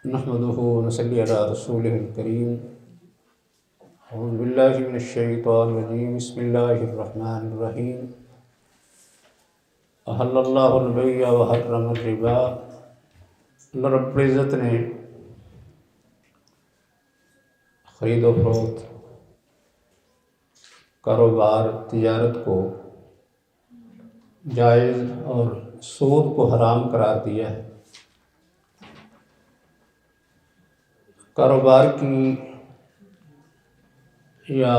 نحمده ونصلي على رسوله الكريم اعوذ باللہ من الشیطان الرجیم بسم اللہ الرحمن الرحیم احل اللہ البیع وحرم الربا۔ اللہ رب العزت نے خرید و فروخت، کاروبار، تجارت کو جائز اور سود کو حرام قرار دیا ہے۔ کاروبار کی یا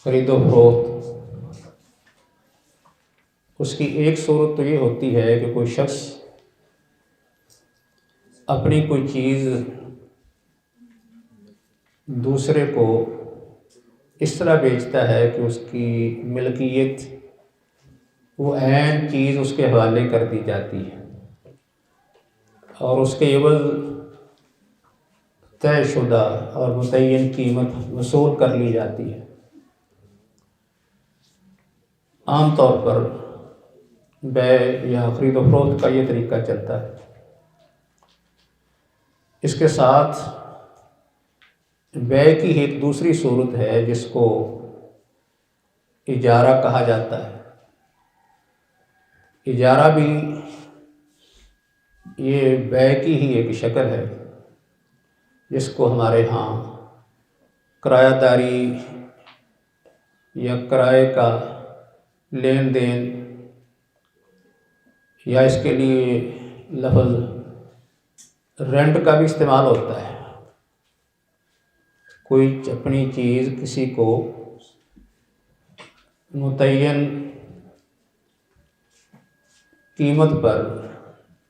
خرید و فروخت، اس کی ایک صورت تو یہ ہوتی ہے کہ کوئی شخص اپنی کوئی چیز دوسرے کو اس طرح بیچتا ہے کہ اس کی ملکیت، وہ عین چیز اس کے حوالے کر دی جاتی ہے اور اس کے عوض طے شدہ اور متعین قیمت وصول کر لی جاتی ہے۔ عام طور پر بیع یا خرید و فروخت کا یہ طریقہ چلتا ہے۔ اس کے ساتھ بیع کی ایک دوسری صورت ہے جس کو اجارہ کہا جاتا ہے۔ اجارہ بھی یہ بیع کی ہی ایک شکل ہے، جس کو ہمارے ہاں کرایہ داری یا کرائے کا لین دین، یا اس کے لیے لفظ رینٹ کا بھی استعمال ہوتا ہے۔ کوئی اپنی چیز کسی کو متعین قیمت پر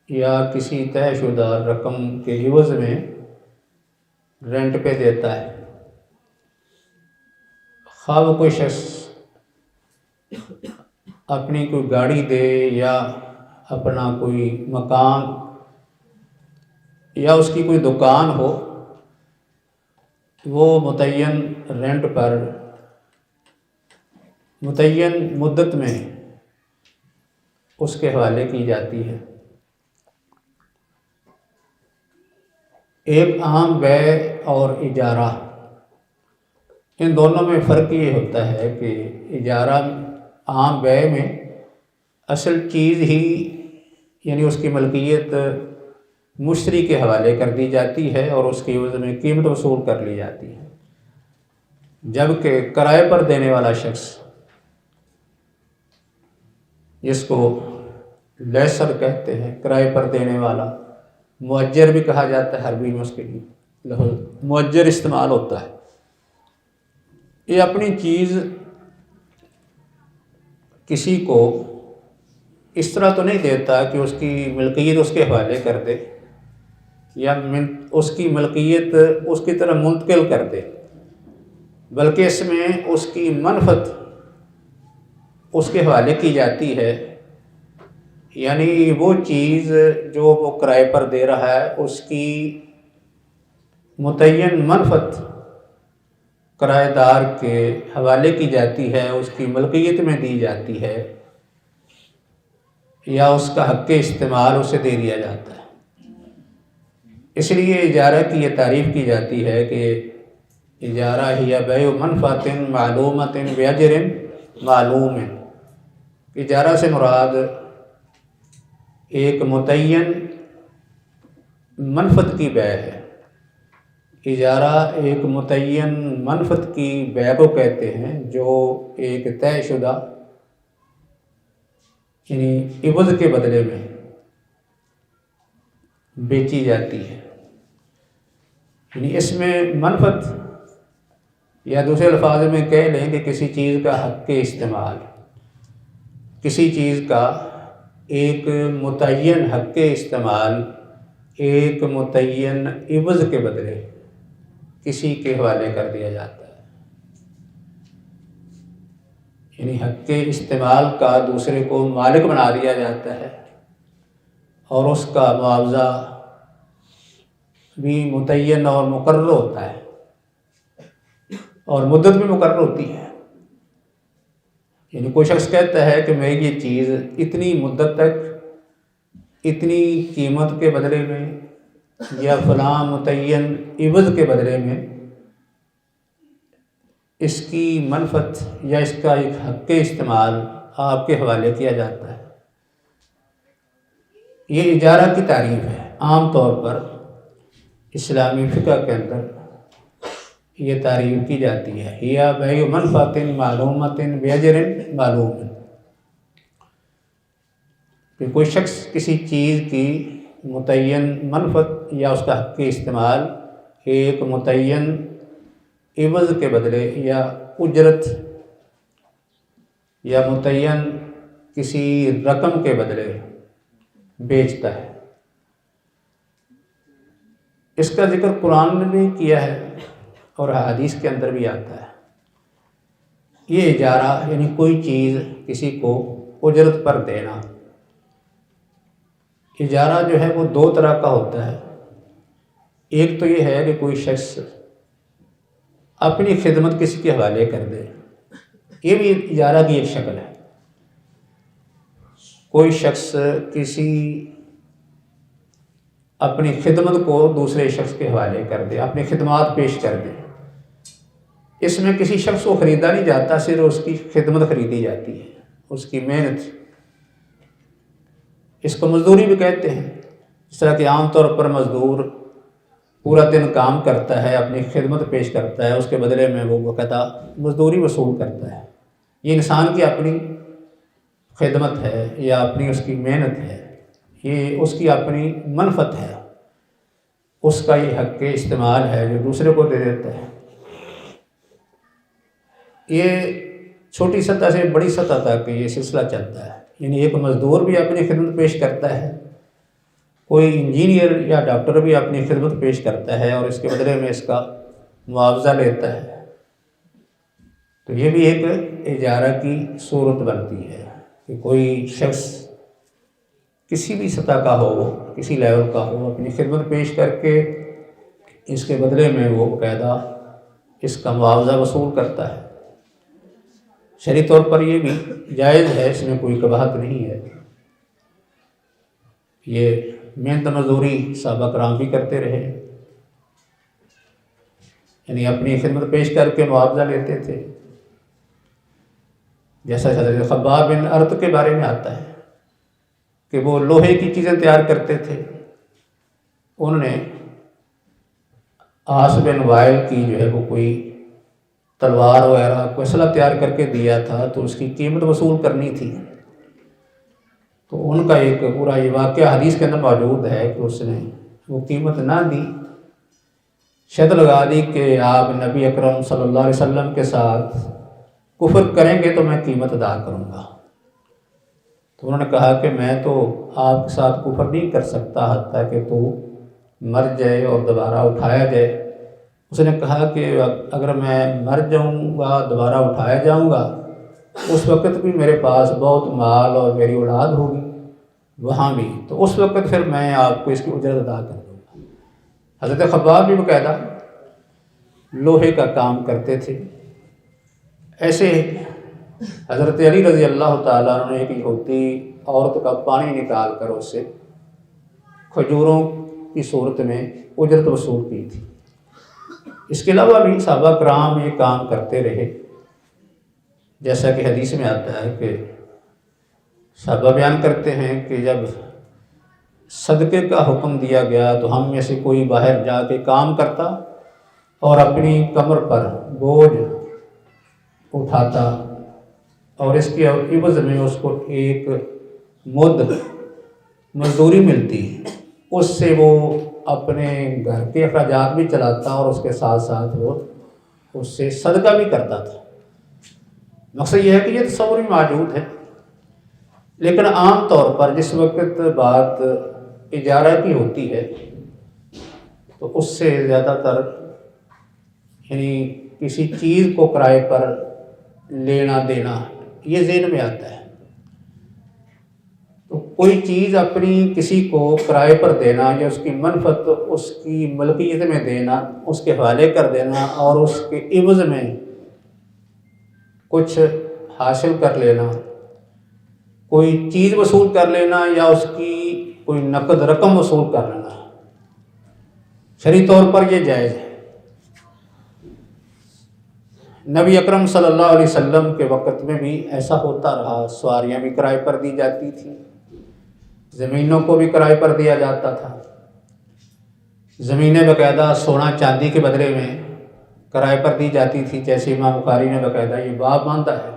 یا کسی طے شدہ رقم کے عوض میں رینٹ پہ دیتا ہے۔ خواہ وہ کوئی شخص اپنی کوئی گاڑی دے یا اپنا کوئی مکان یا اس کی کوئی دکان ہو، وہ متعین رینٹ پر متعین مدت میں اس کے حوالے کی جاتی ہے۔ ایک عام بیع اور اجارہ، ان دونوں میں فرق یہ ہوتا ہے کہ اجارہ عام بیع میں اصل چیز ہی یعنی اس کی ملکیت مشتری کے حوالے کر دی جاتی ہے اور اس کی عوض میں قیمت وصول کر لی جاتی ہے، جبکہ کرائے پر دینے والا شخص، جس کو لیسر کہتے ہیں، کرائے پر دینے والا، مؤجر بھی کہا جاتا ہے، عربی میں اس کے لیے لفظ مؤجر استعمال ہوتا ہے۔ یہ اپنی چیز کسی کو اس طرح تو نہیں دیتا کہ اس کی ملکیت اس کے حوالے کر دے یا اس کی ملکیت اس کی طرف منتقل کر دے، بلکہ اس میں اس کی منفعت اس کے حوالے کی جاتی ہے۔ یعنی وہ چیز جو وہ کرائے پر دے رہا ہے، اس کی متعین منفعت کرایہ دار کے حوالے کی جاتی ہے، اس کی ملکیت میں دی جاتی ہے، یا اس کا حق استعمال اسے دے دیا جاتا ہے۔ اس لیے اجارہ کی یہ تعریف کی جاتی ہے کہ اجارہ ہی بیع منفعۃ معلومۃ باجر معلوم۔ اجارہ سے مراد ایک متعین منفعت کی بیع ہے۔ اجارہ ایک متعین منفعت کی بیع کو کہتے ہیں جو ایک طے شدہ یعنی عوض کے بدلے میں بیچی جاتی ہے۔ یعنی اس میں منفعت، یا دوسرے الفاظ میں کہہ لیں کہ کسی چیز کا حق استعمال، کسی چیز کا ایک متعین حق استعمال ایک متعین عوض کے بدلے کسی کے حوالے کر دیا جاتا ہے۔ یعنی حق استعمال کا دوسرے کو مالک بنا دیا جاتا ہے اور اس کا معاوضہ بھی متعین اور مقرر ہوتا ہے اور مدت بھی مقرر ہوتی ہے۔ یعنی کوئی شخص کہتا ہے کہ میں یہ چیز اتنی مدت تک اتنی قیمت کے بدلے میں یا فلاں متعین عوض کے بدلے میں اس کی منفعت یا اس کا ایک حق استعمال آپ کے حوالے کیا جاتا ہے۔ یہ اجارہ کی تعریف ہے۔ عام طور پر اسلامی فقہ کے اندر یہ تعریف کی جاتی ہے، یا بیع منفعت معلومۃ باجر معلوم، کہ کوئی شخص کسی چیز کی متعین منفعت یا اس کا حق استعمال ایک متعین عوض کے بدلے یا اجرت یا متعین کسی رقم کے بدلے بیچتا ہے۔ اس کا ذکر قرآن نے بھی کیا ہے اور حدیث کے اندر بھی آتا ہے۔ یہ اجارہ یعنی کوئی چیز کسی کو اجرت پر دینا۔ اجارہ جو ہے وہ دو طرح کا ہوتا ہے۔ ایک تو یہ ہے کہ کوئی شخص اپنی خدمت کسی کے حوالے کر دے، یہ بھی اجارہ کی ایک شکل ہے۔ کوئی شخص کسی اپنی خدمت کو دوسرے شخص کے حوالے کر دے، اپنی خدمات پیش کر دے۔ اس میں کسی شخص کو خریدا نہیں جاتا، صرف اس کی خدمت خریدی جاتی ہے، اس کی محنت۔ اس کو مزدوری بھی کہتے ہیں۔ اس طرح کہ عام طور پر مزدور پورا دن کام کرتا ہے، اپنی خدمت پیش کرتا ہے، اس کے بدلے میں وہ باقاعدہ مزدوری وصول کرتا ہے۔ یہ انسان کی اپنی خدمت ہے یا اپنی اس کی محنت ہے، یہ اس کی اپنی منفعت ہے، اس کا یہ حق استعمال ہے جو دوسرے کو دے دیتا ہے۔ یہ چھوٹی سطح سے بڑی سطح تک یہ سلسلہ چلتا ہے، یعنی ایک مزدور بھی اپنی خدمت پیش کرتا ہے، کوئی انجینئر یا ڈاکٹر بھی اپنی خدمت پیش کرتا ہے اور اس کے بدلے میں اس کا معاوضہ لیتا ہے۔ تو یہ بھی ایک اجارہ کی صورت بنتی ہے کہ کوئی شخص کسی بھی سطح کا ہو، کسی لیول کا ہو، اپنی خدمت پیش کر کے اس کے بدلے میں وہ باقاعدہ اس کا معاوضہ وصول کرتا ہے۔ شرعی طور پر یہ بھی جائز ہے، اس میں کوئی قباحت نہیں ہے۔ یہ محنت مزدوری صحابہ کرام بھی کرتے رہے، یعنی اپنی خدمت پیش کر کے معاوضہ لیتے تھے۔ جیسا حضرت خباب بن ارت کے بارے میں آتا ہے کہ وہ لوہے کی چیزیں تیار کرتے تھے، انہوں نے عاص بن وائل کی جو ہے وہ کوئی تلوار وغیرہ کوئی اسلحہ تیار کر کے دیا تھا، تو اس کی قیمت وصول کرنی تھی۔ تو ان کا ایک پورا یہ واقعہ حدیث کے اندر موجود ہے کہ اس نے وہ قیمت نہ دی، شرط لگا دی کہ آپ نبی اکرم صلی اللہ علیہ وسلم کے ساتھ کفر کریں گے تو میں قیمت ادا کروں گا۔ تو انہوں نے کہا کہ میں تو آپ کے ساتھ کفر نہیں کر سکتا حتیٰ کہ تو مر جائے اور دوبارہ اٹھایا جائے۔ اس نے کہا کہ اگر میں مر جاؤں گا، دوبارہ اٹھایا جاؤں گا، اس وقت بھی میرے پاس بہت مال اور میری اولاد ہوگی وہاں بھی، تو اس وقت پھر میں آپ کو اس کی اجرت ادا کر دوں گا۔ حضرت خباب بھی باقاعدہ لوہے کا کام کرتے تھے۔ ایسے حضرت علی رضی اللہ تعالیٰ عنہ نے ایک یہودی عورت کا پانی نکال کر اس سے کھجوروں کی صورت میں اجرت وصول کی تھی۔ اس کے علاوہ بھی صحابہ کرام یہ کام کرتے رہے، جیسا کہ حدیث میں آتا ہے کہ صحابہ بیان کرتے ہیں کہ جب صدقے کا حکم دیا گیا تو ہم میں سے کوئی باہر جا کے کام کرتا اور اپنی کمر پر بوجھ اٹھاتا اور اس کے عوض میں اس کو ایک مد مزدوری ملتی، اس سے وہ اپنے گھر کے اخراجات بھی چلاتا اور اس کے ساتھ ساتھ وہ اس سے صدقہ بھی کرتا تھا۔ مقصد یہ ہے کہ یہ تصور بھی موجود ہے، لیکن عام طور پر جس وقت بات اجارہ کی ہوتی ہے تو اس سے زیادہ تر یعنی کسی چیز کو کرائے پر لینا دینا یہ ذہن میں آتا ہے۔ تو کوئی چیز اپنی کسی کو کرائے پر دینا یا اس کی منفعت اس کی ملکیت میں دینا، اس کے حوالے کر دینا اور اس کے عوض میں کچھ حاصل کر لینا، کوئی چیز وصول کر لینا یا اس کی کوئی نقد رقم وصول کر لینا شرعی طور پر یہ جائز ہے۔ نبی اکرم صلی اللہ علیہ وسلم کے وقت میں بھی ایسا ہوتا رہا، سواریاں بھی کرائے پر دی جاتی تھیں، زمینوں کو بھی کرائے پر دیا جاتا تھا، زمینیں باقاعدہ سونا چاندی کے بدلے میں کرائے پر دی جاتی تھی، جیسے امام بخاری نے باقاعدہ یہ باب باندھا ہے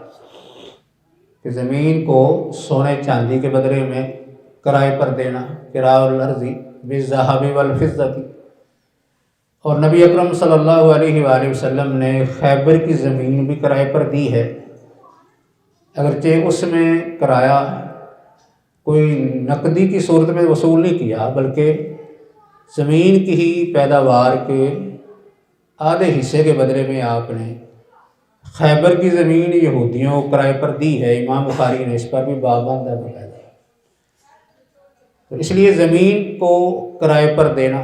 کہ زمین کو سونے چاندی کے بدلے میں کرائے پر دینا، کرائے الارض بالذهب والفضة۔ اور نبی اکرم صلی اللہ علیہ وآلہ وسلم نے خیبر کی زمین بھی کرائے پر دی ہے، اگرچہ اس میں کرایہ کوئی نقدی کی صورت میں وصول نہیں کیا، بلکہ زمین کی ہی پیداوار کے آدھے حصے کے بدلے میں آپ نے خیبر کی زمین یہودیوں کو کرائے پر دی ہے۔ امام بخاری نے اس پر بھی باب باندھا ہے۔ تو اس لیے زمین کو کرائے پر دینا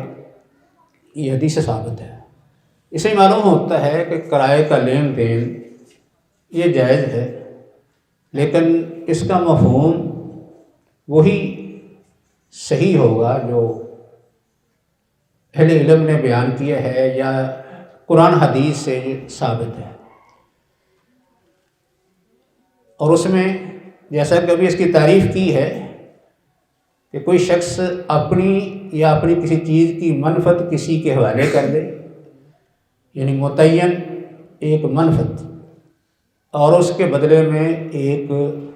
یہ حدیث سے ثابت ہے۔ اسے معلوم ہوتا ہے کہ کرائے کا لین دین یہ جائز ہے، لیکن اس کا مفہوم وہی صحیح ہوگا جو اہل علم نے بیان کیا ہے یا قرآن حدیث سے ثابت ہے۔ اور اس میں جیسا کہ ابھی اس کی تعریف کی ہے کہ کوئی شخص اپنی یا اپنی کسی چیز کی منفعت کسی کے حوالے کر دے، یعنی متعین ایک منفعت، اور اس کے بدلے میں ایک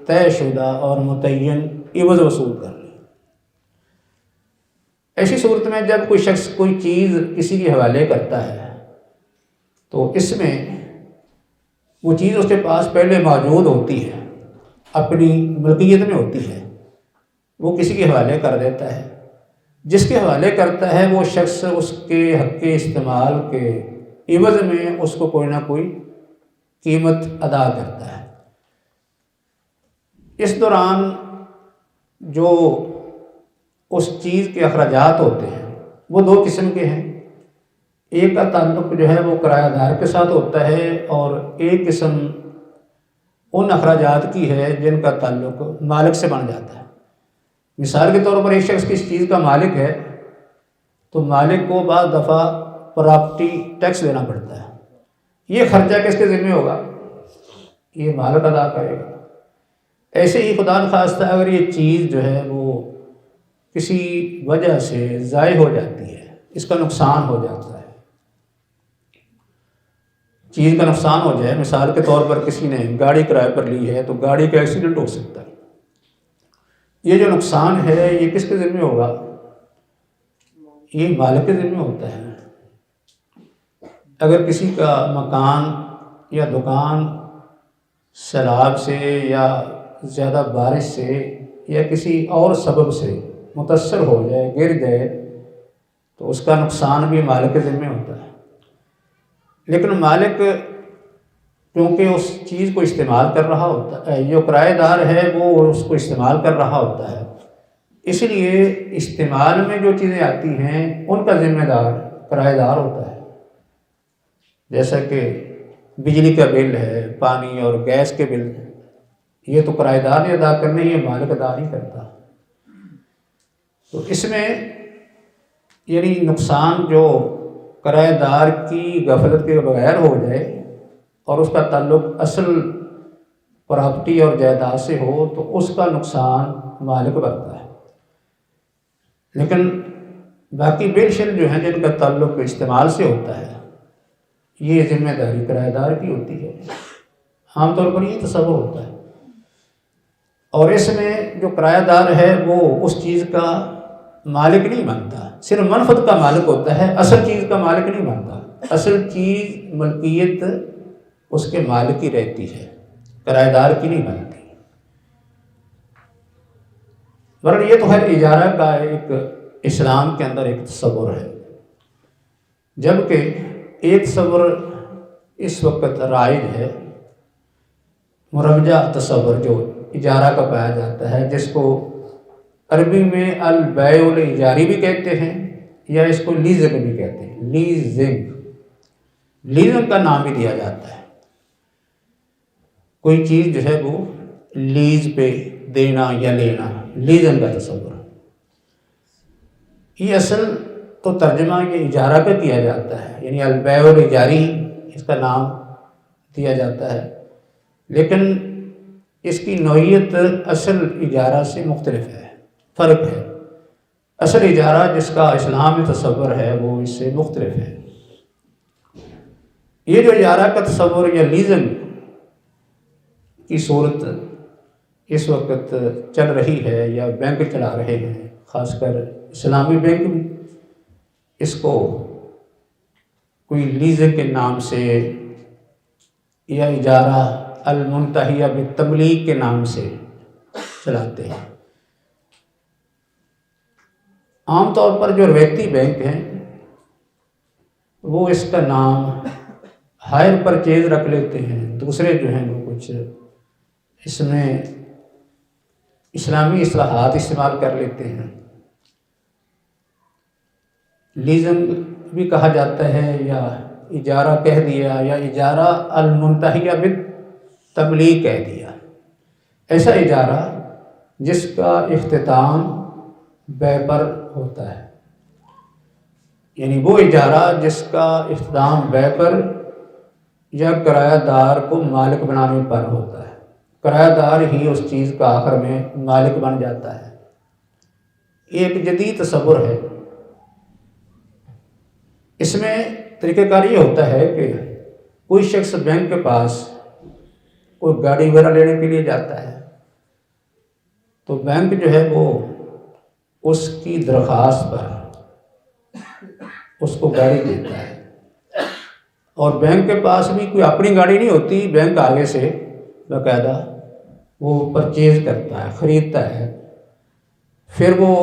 طے شدہ اور متعین عوض وصول کر لے۔ ایسی صورت میں جب کوئی شخص کوئی چیز کسی کے حوالے کرتا ہے تو اس میں وہ چیز اس کے پاس پہلے موجود ہوتی ہے، اپنی ملکیت میں ہوتی ہے، وہ کسی کے حوالے کر دیتا ہے۔ جس کے حوالے کرتا ہے وہ شخص اس کے حق کے استعمال کے عوض میں اس کو کوئی نہ کوئی قیمت ادا کرتا ہے۔ اس دوران جو اس چیز کے اخراجات ہوتے ہیں وہ دو قسم کے ہیں، ایک کا تعلق جو ہے وہ کرایہ دار کے ساتھ ہوتا ہے، اور ایک قسم ان اخراجات کی ہے جن کا تعلق مالک سے بن جاتا ہے۔ مثال کے طور پر ایک شخص کس چیز کا مالک ہے تو مالک کو بعض دفعہ پراپرٹی ٹیکس دینا پڑتا ہے، یہ خرچہ کس کے ذمہ ہوگا؟ یہ مالک ادا کرے گا۔ ایسے ہی خدا نخواستہ اگر یہ چیز جو ہے وہ کسی وجہ سے ضائع ہو جاتی ہے، اس کا نقصان ہو جاتا ہے، چیز کا نقصان ہو جائے، مثال کے طور پر کسی نے گاڑی کرائے پر لی ہے تو گاڑی کا ایکسیڈنٹ ہو سکتا ہے، یہ جو نقصان ہے یہ کس کے ذمہ ہوگا؟ یہ مالک کے ذمہ ہوتا ہے۔ اگر کسی کا مکان یا دکان سیلاب سے یا زیادہ بارش سے یا کسی اور سبب سے متاثر ہو جائے، گر جائے، تو اس کا نقصان بھی مالک کے ذمہ ہوتا ہے۔ لیکن مالک کیونکہ اس چیز کو استعمال کر رہا ہوتا ہے، جو کرایہ دار ہے وہ اس کو استعمال کر رہا ہوتا ہے، اس لیے استعمال میں جو چیزیں آتی ہیں ان کا ذمہ دار کرایہ دار ہوتا ہے۔ جیسا کہ بجلی کا بل ہے، پانی اور گیس کے بل، یہ تو کرایہ دار نے ادا کرنے، یہ مالک ادا نہیں کرتا۔ تو اس میں یعنی نقصان جو کرایہ دار کی غفلت کے بغیر ہو جائے اور اس کا تعلق اصل پراپرٹی اور جائیداد سے ہو تو اس کا نقصان مالک بنتا ہے۔ لیکن باقی بل شل جو ہیں جن کا تعلق استعمال سے ہوتا ہے، یہ ذمہ داری کرایہ دار کی ہوتی ہے، عام طور پر یہ تصور ہوتا ہے۔ اور اس میں جو کرایہ دار ہے وہ اس چیز کا مالک نہیں بنتا، صرف منفعت کا مالک ہوتا ہے، اصل چیز کا مالک نہیں بنتا۔ اصل چیز ملکیت اس کے مالک کی رہتی ہے، کرایہ دار کی نہیں بنتی۔ ورنہ یہ تو ہے اجارہ کا ایک اسلام کے اندر ایک تصور ہے، جبکہ ایک تصور اس وقت رائج ہے، مروجہ تصور جو اجارہ کا پایا جاتا ہے، جس کو عربی میں البیع الاجاری بھی کہتے ہیں یا اس کو لیزنگ بھی کہتے ہیں۔ لیزنگ کا نام بھی دیا جاتا ہے، کوئی چیز جو ہے وہ لیز پہ دینا یا لینا، لیزنگ کا تصور۔ یہ اصل تو ترجمہ یہ اجارہ کا کیا جاتا ہے، یعنی البیع الاجاری اس کا نام دیا جاتا ہے، لیکن اس کی نوعیت اصل اجارہ سے مختلف ہے، فرق ہے۔ اصل اجارہ جس کا اسلام میں تصور ہے وہ اس سے مختلف ہے۔ یہ جو اجارہ کا تصور یا لیزنگ کی صورت اس وقت چل رہی ہے یا بینک چلا رہے ہیں، خاص کر اسلامی بینک بھی اس کو کوئی لیزنگ کے نام سے یا اجارہ المنتہیہ بالتملیک کے نام سے چلاتے ہیں۔ عام طور پر جو روایتی بینک ہیں وہ اس کا نام ہائر پرچیز رکھ لیتے ہیں، دوسرے جو ہیں وہ کچھ اس میں اسلامی اصطلاحات استعمال کر لیتے ہیں۔ لیزنگ بھی کہا جاتا ہے یا اجارہ کہہ دیا یا اجارہ المنتہیہ بالتملیک کہہ دیا۔ ایسا اجارہ جس کا اختتام بیع پر ہوتا ہے، یعنی وہ اجارہ جس کا اختتام بیع پر یا کرایہ دار کو مالک بنانے پر ہوتا ہے، کرایہ دار ہی اس چیز کا آخر میں مالک بن جاتا ہے۔ ایک جدید تصور ہے، اس میں طریقہ کار یہ ہوتا ہے کہ کوئی شخص بینک کے پاس کوئی گاڑی وغیرہ لینے کے لیے جاتا ہے تو بینک جو ہے وہ اس کی درخواست پر اس کو گاڑی دیتا ہے، اور بینک کے پاس بھی کوئی اپنی گاڑی نہیں ہوتی، بینک آگے سے باقاعدہ وہ پرچیز کرتا ہے، خریدتا ہے، پھر وہ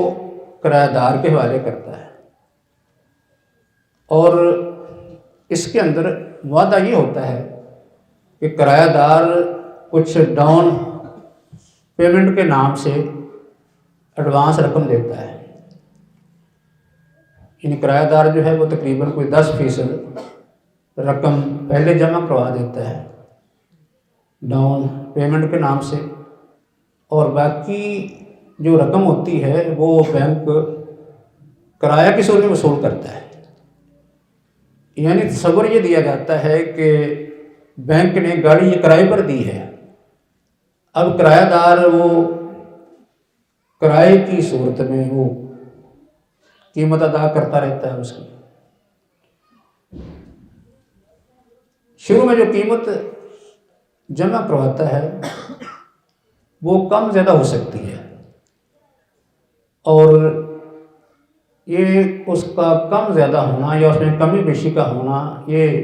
کرایہ دار کے حوالے کرتا ہے، اور اس کے اندر وعدہ یہ ہوتا ہے کہ کرایہ دار کچھ ڈاؤن پیمنٹ کے نام سے ایڈوانس رقم دیتا ہے، یعنی کرایہ دار جو ہے وہ تقریباً کوئی 10% رقم پہلے جمع کروا دیتا ہے ڈاؤن پیمنٹ کے نام سے، اور باقی جو رقم ہوتی ہے وہ بینک کرایہ کی صورت میں وصول کرتا ہے۔ یعنی تصور یہ دیا جاتا ہے کہ بینک نے گاڑی یہ کرائے پر دی ہے، اب کرایہ دار وہ کرائے کی صورت میں وہ قیمت ادا کرتا رہتا ہے اس کی۔ شروع میں جو قیمت جمع کرواتا ہے وہ کم زیادہ ہو سکتی ہے، اور یہ اس کا کم زیادہ ہونا یا اس میں کمی بیشی کا ہونا یہ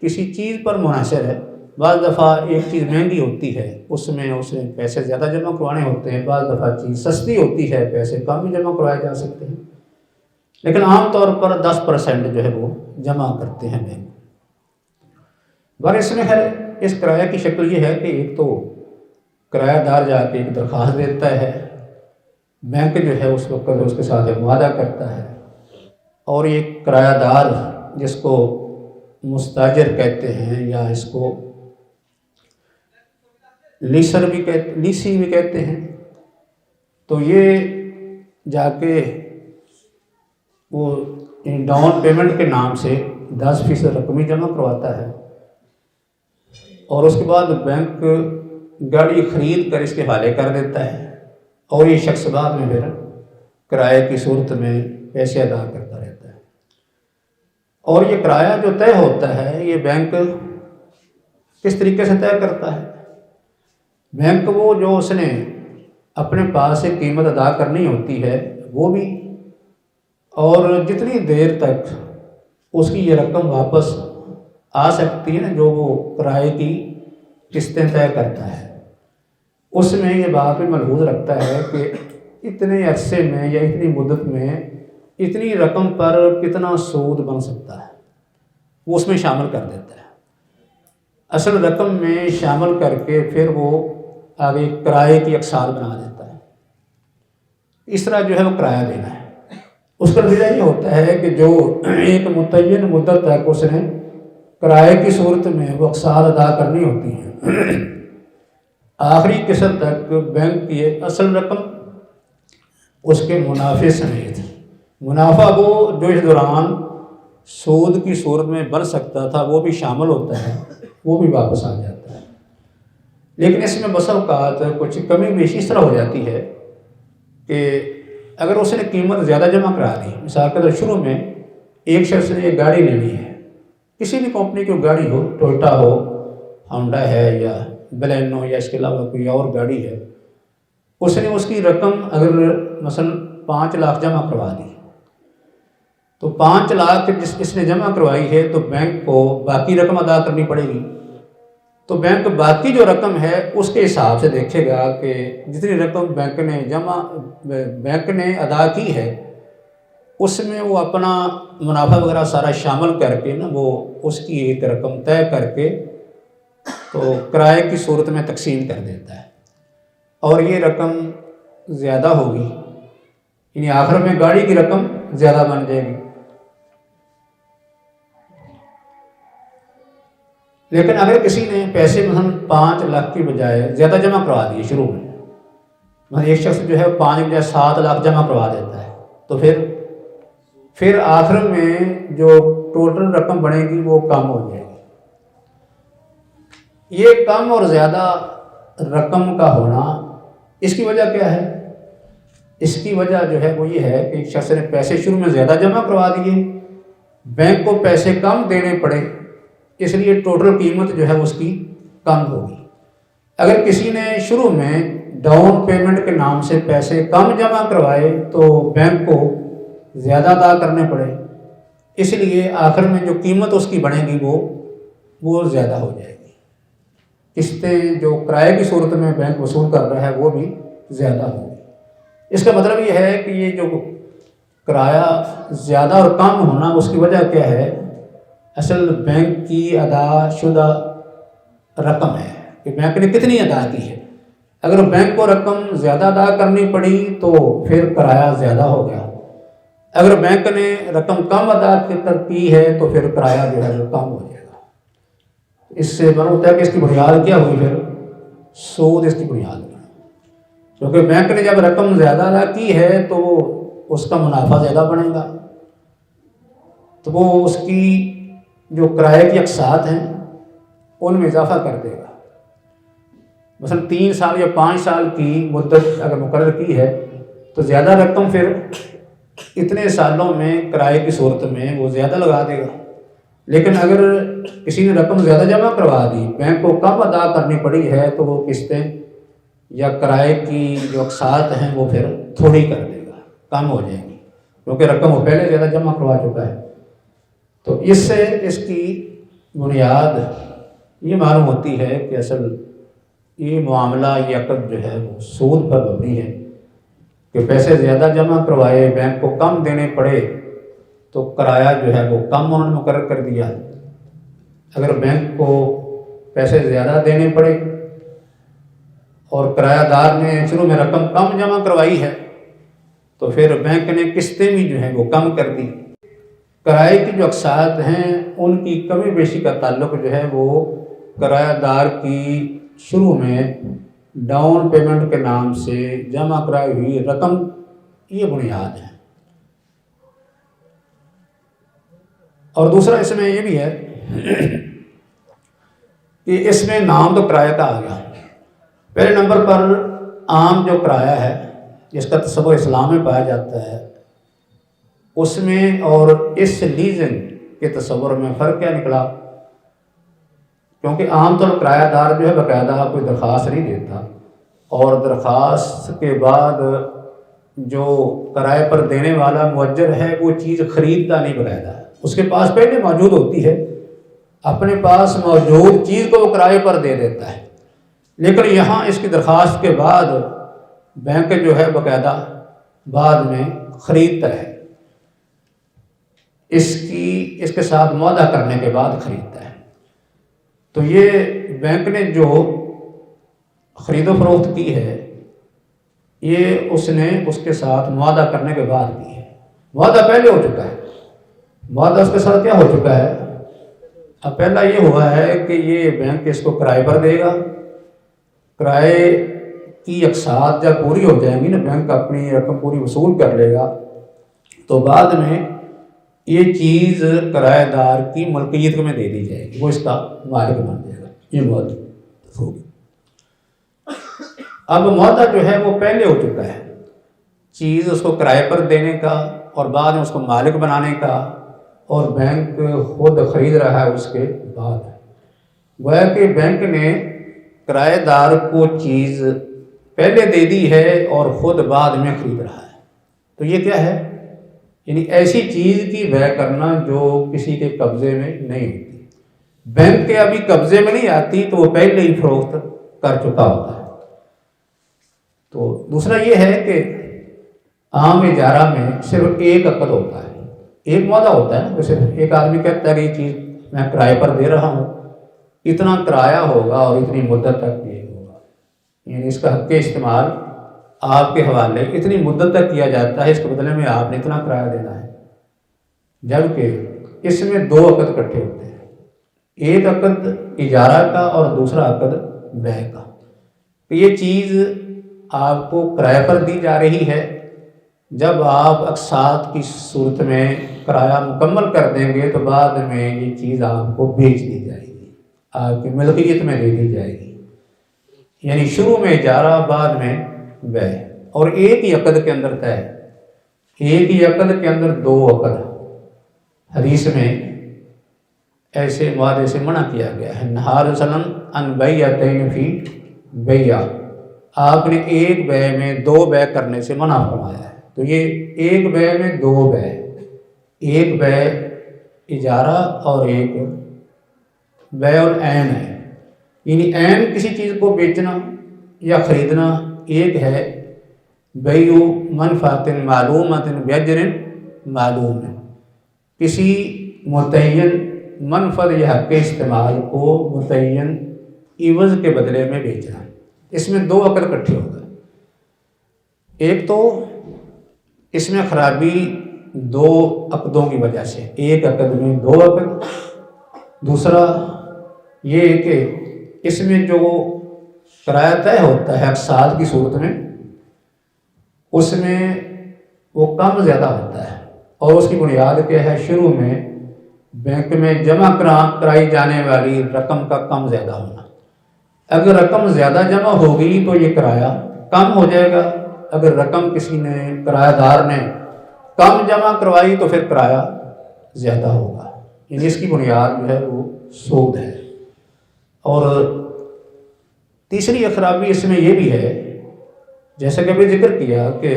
کسی چیز پر منحصر ہے۔ بعض دفعہ ایک چیز مہنگی ہوتی ہے، اس میں اسے پیسے زیادہ جمع کروانے ہوتے ہیں، بعض دفعہ چیز سستی ہوتی ہے، پیسے کم بھی جمع کروائے جا سکتے ہیں، لیکن عام طور پر 10% جو ہے وہ جمع کرتے ہیں بینک۔ اور اس میں اس کرایہ کی شکل یہ ہے کہ ایک تو کرایہ دار جا کے ایک درخواست دیتا ہے، بینک جو ہے اس وقت اس کے ساتھ معاہدہ کرتا ہے، اور ایک کرایہ دار جس کو مستاجر کہتے ہیں یا اس کو لیسی بھی کہتے ہیں، تو یہ جا کے وہ ڈاؤن پیمنٹ کے نام سے 10% رقم جمع کرواتا ہے، اور اس کے بعد بینک گاڑی خرید کر اس کے حوالے کر دیتا ہے، اور یہ شخص بعد میں پھر کرائے کی صورت میں پیسے ادا کرتا رہتا ہے۔ اور یہ کرایہ جو طے ہوتا ہے یہ بینک کس طریقے سے طے کرتا ہے؟ بینک وہ جو اس نے اپنے پاس سے قیمت ادا کرنی ہوتی ہے وہ بھی، اور جتنی دیر تک اس کی یہ رقم واپس آ سکتی ہے نا جو وہ کرائے کی قسطیں طے کرتا ہے، اس میں یہ بات بھی ملحوظ رکھتا ہے کہ اتنے عرصے میں یا اتنی مدت میں اتنی رقم پر کتنا سود بن سکتا ہے، وہ اس میں شامل کر دیتا ہے، اصل رقم میں شامل کر کے پھر وہ آگے کرائے کی اقساط بنا دیتا ہے۔ اس طرح جو ہے وہ کرایہ دینا ہے، اس کا نتیجہ یہ ہوتا ہے کہ جو ایک متعین مدت تک اس نے کرائے کی صورت میں وہ اقساط ادا کرنی ہوتی ہیں، آخری قسط تک بینک کی اصل رقم اس کے منافع سمیت منافع وہ جو اس دوران سود کی صورت میں بن سکتا تھا وہ بھی شامل ہوتا ہے، وہ بھی واپس آ جاتا ہے۔ لیکن اس میں بسا اوقات کچھ کمی بیشی اس طرح ہو جاتی ہے کہ اگر اس نے قیمت زیادہ جمع کرا دی، مثال کے طور شروع میں ایک شخص نے ایک گاڑی لینی ہے، کسی بھی کمپنی کی گاڑی ہو، ٹویوٹا ہو، ہونڈا ہے یا بلینو یا اس کے علاوہ کوئی اور گاڑی ہے، اس نے اس کی رقم اگر مثلا 5 لاکھ جمع کروا دی، تو 5 لاکھ جس اس نے جمع کروائی ہے تو بینک کو باقی رقم ادا کرنی پڑے گی۔ تو بینک باقی جو رقم ہے اس کے حساب سے دیکھے گا کہ جتنی رقم بینک نے ادا کی ہے اس میں وہ اپنا منافع وغیرہ سارا شامل کر کے وہ اس کی ایک رقم طے کر کے تو کرائے کی صورت میں تقسیم کر دیتا ہے، اور یہ رقم زیادہ ہوگی، یعنی آخر میں گاڑی کی رقم زیادہ بن جائے گی۔ لیکن اگر کسی نے پیسے مثلا 5 لاکھ کی بجائے زیادہ جمع کروا دیے شروع میں، مثلا ایک شخص جو ہے 5 بجائے 7 لاکھ جمع کروا دیتا ہے، تو پھر آخر میں جو ٹوٹل رقم بنے گی وہ کم ہو جائے گی۔ یہ کم اور زیادہ رقم کا ہونا، اس کی وجہ کیا ہے؟ اس کی وجہ جو ہے وہ یہ ہے کہ ایک شخص نے پیسے شروع میں زیادہ جمع کروا دیے، بینک کو پیسے کم دینے پڑے، اس لیے ٹوٹل قیمت جو ہے اس کی کم ہوگی۔ اگر کسی نے شروع میں ڈاؤن پیمنٹ کے نام سے پیسے کم جمع کروائے تو بینک کو زیادہ ادا کرنے پڑے، اس لیے آخر میں جو قیمت اس کی بنے گی وہ زیادہ ہو جائے گی۔ قسطیں جو کرائے کی صورت میں بینک وصول کر رہا ہے وہ بھی زیادہ ہوگی۔ اس کا مطلب یہ ہے کہ یہ جو کرایہ زیادہ اور کم ہونا، اس کی وجہ کیا ہے؟ اصل بینک کی ادا شدہ رقم ہے کہ بینک نے کتنی ادا کی ہے۔ اگر بینک کو رقم زیادہ ادا کرنی پڑی تو پھر کرایہ زیادہ ہو گیا، اگر بینک نے رقم کم ادا کی ہے تو پھر کرایہ جو ہے وہ کم ہو جائے گا۔ اس سے معلوم ہوتا ہے کہ اس کی بنیاد کیا ہوئی؟ پھر سود اس کی بنیاد ہے، کیونکہ بینک نے جب رقم زیادہ ادا کی ہے تو اس کا منافع زیادہ بنے گا، تو وہ اس کی جو کرائے کی اقساط ہیں ان میں اضافہ کر دے گا۔ مثلا 3 سال یا 5 سال کی مدت اگر مقرر کی ہے تو زیادہ رقم پھر اتنے سالوں میں کرائے کی صورت میں وہ زیادہ لگا دے گا۔ لیکن اگر کسی نے رقم زیادہ جمع کروا دی، بینک کو کم ادا کرنی پڑی ہے، تو وہ قسطیں یا کرائے کی جو اقساط ہیں وہ پھر تھوڑی کر دے گا، کم ہو جائیں گی، کیونکہ رقم وہ پہلے زیادہ جمع کروا چکا ہے۔ تو اس سے اس کی بنیاد یہ معلوم ہوتی ہے کہ اصل یہ معاملہ، یہ عقد جو ہے وہ سود پر مبنی ہے کہ پیسے زیادہ جمع کروائے، بینک کو کم دینے پڑے تو کرایہ جو ہے وہ کم انہوں نے مقرر کر دیا۔ اگر بینک کو پیسے زیادہ دینے پڑے اور کرایہ دار نے شروع میں رقم کم جمع کروائی ہے تو پھر بینک نے قسطیں بھی جو ہیں وہ کم کر دی۔ کرائے کی جو اقساط ہیں ان کی کمی بیشی کا تعلق جو ہے وہ کرایہ دار کی شروع میں ڈاؤن پیمنٹ کے نام سے جمع کرائی ہوئی رقم، یہ بنیاد ہے۔ اور دوسرا اس میں یہ بھی ہے کہ اس میں نام تو کرایہ کا آ گیا، پہلے نمبر پر عام جو کرایہ ہے جس کا تصور اسلام میں پایا جاتا ہے، اس میں اور اس لیزنگ کے تصور میں فرق کیا نکلا؟ کیونکہ عام طور پر کرایہ دار جو ہے باقاعدہ کوئی درخواست نہیں دیتا، اور درخواست کے بعد جو کرائے پر دینے والا مؤجر ہے وہ چیز خریدتا نہیں باقاعدہ، اس کے پاس پہلے موجود ہوتی ہے، اپنے پاس موجود چیز کو وہ کرائے پر دے دیتا ہے۔ لیکن یہاں اس کی درخواست کے بعد بینک جو ہے باقاعدہ بعد میں خریدتا ہے، اس کے ساتھ معاہدہ کرنے کے بعد خریدتا ہے۔ تو یہ بینک نے جو خرید و فروخت کی ہے یہ اس نے اس کے ساتھ معاہدہ کرنے کے بعد کی ہے، معاہدہ پہلے ہو چکا ہے، معاہدہ اس کے ساتھ کیا ہو چکا ہے؟ اب پہلا یہ ہوا ہے کہ یہ بینک اس کو کرائے پر دے گا، کرائے کی اقساط جب پوری ہو جائیں گی نا، بینک اپنی رقم پوری وصول کر لے گا تو بعد میں یہ چیز کرایہ دار کی ملکیت میں دے دی جائے گی، وہ اس کا مالک بن جائے گا، یہ بات ہوگی۔ اب معاہدہ جو ہے وہ پہلے ہو چکا ہے، چیز اس کو کرائے پر دینے کا اور بعد میں اس کو مالک بنانے کا، اور بینک خود خرید رہا ہے اس کے بعد۔ گویا کہ بینک نے کرایہ دار کو چیز پہلے دے دی ہے اور خود بعد میں خرید رہا ہے، تو یہ کیا ہے؟ یعنی ایسی چیز کی بیع کرنا جو کسی کے قبضے میں نہیں ہوتی، بینک کے ابھی قبضے میں نہیں آتی تو وہ پہلے ہی فروخت کر چکا ہوتا ہے۔ تو دوسرا یہ ہے کہ عام اجارہ میں صرف ایک عقد ہوتا ہے، ایک معاہدہ ہوتا ہے نا، تو صرف ایک آدمی کہتا ہے کہ یہ چیز میں کرائے پر دے رہا ہوں، اتنا کرایہ ہوگا اور اتنی مدت تک یہ ہوگا، یعنی اس کا حق استعمال آپ کے حوالے اتنی مدت تک کیا جاتا ہے، اس کے بدلے میں آپ نے اتنا کرایہ دینا ہے۔ جبکہ اس میں دو عقد اکٹھے ہوتے ہیں، ایک عقد اجارہ کا اور دوسرا عقد بیع کا۔ تو یہ چیز آپ کو کرایہ پر دی جا رہی ہے، جب آپ اقساط کی صورت میں کرایہ مکمل کر دیں گے تو بعد میں یہ چیز آپ کو بیچ دی جائے گی، آپ کی ملکیت میں دے دی جائے گی، یعنی شروع میں اجارہ بعد میں بیع، اور ایک ہی عقد کے اندر طے، ایک ہی عقد کے اندر دو عقد۔ حدیث میں ایسے معاہدے سے منع کیا گیا ہے، نہا رسول اللہ ان بیعتین فی بیع، آپ نے ایک بیع میں دو بیع کرنے سے منع فرمایا ہے۔ تو یہ ایک بیع میں دو بیع، ایک بیع اجارہ اور ایک بیع العین ہے، یعنی عین کسی چیز کو بیچنا یا خریدنا ایک ہے، بیع منفعت معلومۃ باجر معلوم ہے، کسی متعین منفعت یا حق استعمال کو متعین عوض کے بدلے میں بیچنا، اس میں دو عقد اکٹھے ہو گئے۔ ایک تو اس میں خرابی دو عقدوں کی وجہ سے، ایک عقد میں دو عقد، دوسرا یہ کہ اس میں جو کرایہ طے ہوتا ہے اقساط کی صورت میں، اس میں وہ کم زیادہ ہوتا ہے، اور اس کی بنیاد کیا ہے؟ شروع میں بینک میں جمع کرائی جانے والی رقم کا کم زیادہ ہونا۔ اگر رقم زیادہ جمع ہوگی تو یہ کرایہ کم ہو جائے گا، اگر رقم کسی نے کرایہ دار نے کم جمع کروائی تو پھر کرایہ زیادہ ہوگا، یعنی اس کی بنیاد جو ہے وہ سود ہے۔ اور تیسری خرابی اس میں یہ بھی ہے، جیسا کہ ابھی ذکر کیا کہ